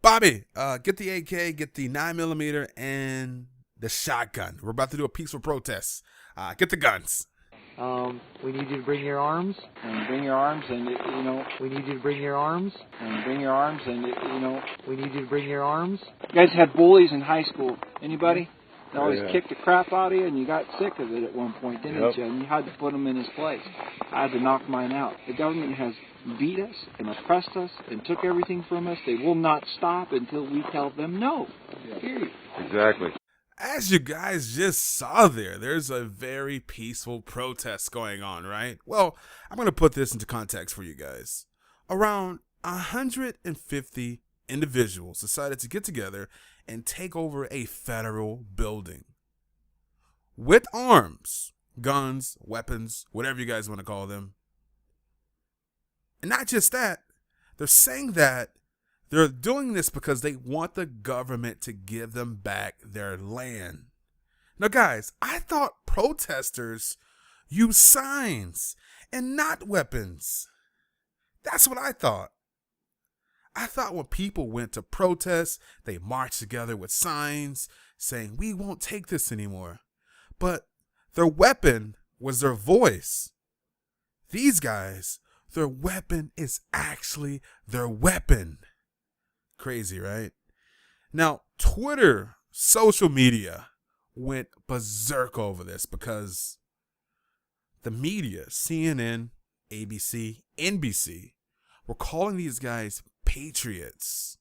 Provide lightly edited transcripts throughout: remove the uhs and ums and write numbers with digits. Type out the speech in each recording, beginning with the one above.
Bobby, get the AK, get the 9mm, and the shotgun. We're about to do a peaceful protest. Get the guns. We need you to bring your arms. And bring your arms and, We need you to bring your arms. and bring your arms and, We need you to bring your arms. You guys had bullies in high school. Anybody? They always yeah. kicked the crap out of you, and you got sick of it at one point, didn't Yep. you? And you had to put them in his place. I had to knock mine out. The government has beat us and oppressed us and took everything from us. They will not stop until we tell them no. Period. Exactly. As you guys just saw there's a very peaceful protest going on, right? Well, I'm going to put this into context for you guys. Around 150 individuals decided to get together and take over a federal building with arms, guns, weapons, whatever you guys want to call them. And not just that, they're saying that they're doing this because they want the government to give them back their land. Now, guys, I thought protesters use signs and not weapons. That's what I thought. I thought when people went to protest, they marched together with signs saying, we won't take this anymore. But their weapon was their voice. These guys, their weapon is actually their weapon. Crazy, right? Now, Twitter, social media went berserk over this because the media, CNN, ABC, NBC, were calling these guys patriots.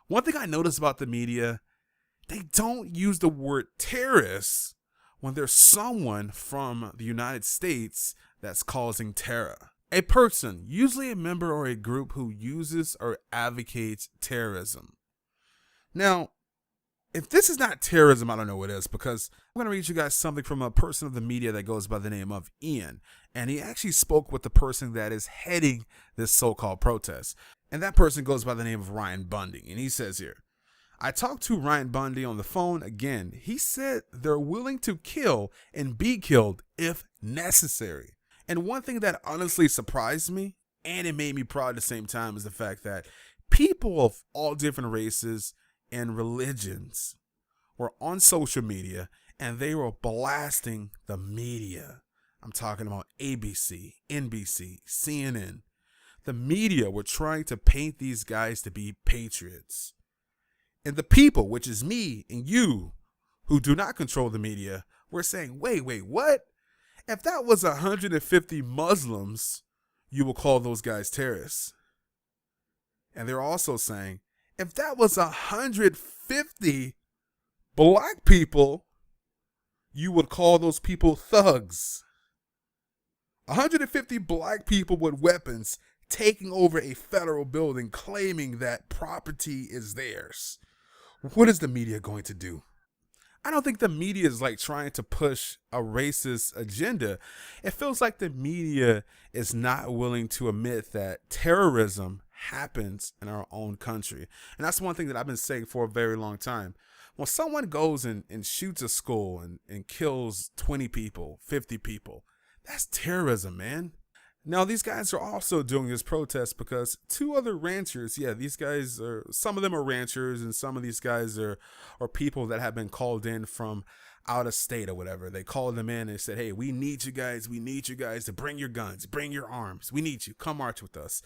One thing I noticed about the media, they don't use the word terrorists when there's someone from the United States that's causing terror. A person, usually a member or a group who uses or advocates terrorism. Now, if this is not terrorism, I don't know what is, because I'm going to read you guys something from a person of the media that goes by the name of Ian. And he actually spoke with the person that is heading this so-called protest. And that person goes by the name of Ryan Bundy. And he says here, I talked to Ryan Bundy on the phone again. He said they're willing to kill and be killed if necessary. And one thing that honestly surprised me, and it made me proud at the same time, is the fact that people of all different races and religions were on social media and they were blasting the media. I'm talking about ABC, NBC, CNN. The media were trying to paint these guys to be patriots. And the people, which is me and you, who do not control the media, were saying, wait, what? If that was 150 Muslims, you will call those guys terrorists. And they're also saying, if that was 150 black people, you would call those people thugs. 150 black people with weapons taking over a federal building, claiming that property is theirs. What is the media going to do? I don't think the media is like trying to push a racist agenda. It feels like the media is not willing to admit that terrorism happens in our own country. And that's one thing that I've been saying for a very long time. When someone goes and shoots a school and kills 20 people, 50 people, that's terrorism, man. Now, these guys are also doing this protest because two other ranchers, these guys are, some of them are ranchers and some of these guys are people that have been called in from out of state or whatever. They called them in and said, hey, we need you guys to bring your guns, bring your arms. We need you. Come march with us.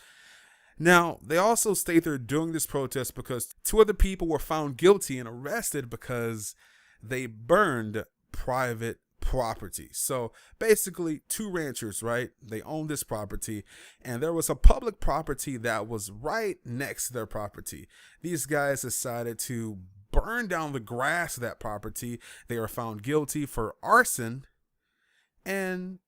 Now, they also state they're doing this protest because two other people were found guilty and arrested because they burned private property. So basically, two ranchers, right? They own this property, and there was a public property that was right next to their property. These guys decided to burn down the grass of that property. They were found guilty for arson, and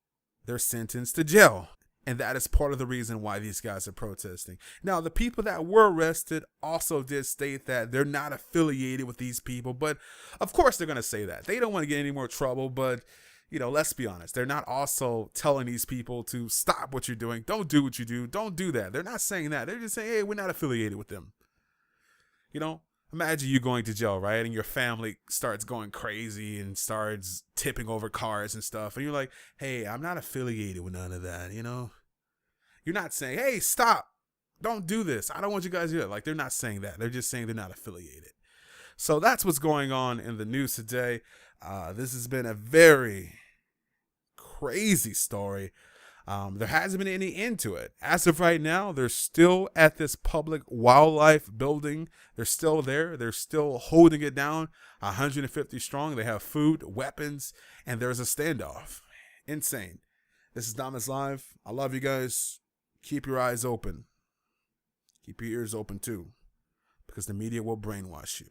they're sentenced to jail. And that is part of the reason why these guys are protesting. Now, the people that were arrested also did state that they're not affiliated with these people. But of course, they're going to say that. They don't want to get any more trouble. But, let's be honest. They're not also telling these people to stop what you're doing. Don't do what you do. Don't do that. They're not saying that. They're just saying, hey, we're not affiliated with them. Imagine you going to jail, right? And your family starts going crazy and starts tipping over cars and stuff. And you're like, hey, I'm not affiliated with none of that, You're not saying, hey, stop. Don't do this. I don't want you guys to do it. Like, they're not saying that. They're just saying they're not affiliated. So that's what's going on in the news today. This has been a very crazy story. There hasn't been any end to it. As of right now, they're still at this public wildlife building. They're still there. They're still holding it down, 150 strong. They have food, weapons, and there's a standoff. Insane. This is DomisLive. I love you guys. Keep your eyes open. Keep your ears open too, because the media will brainwash you.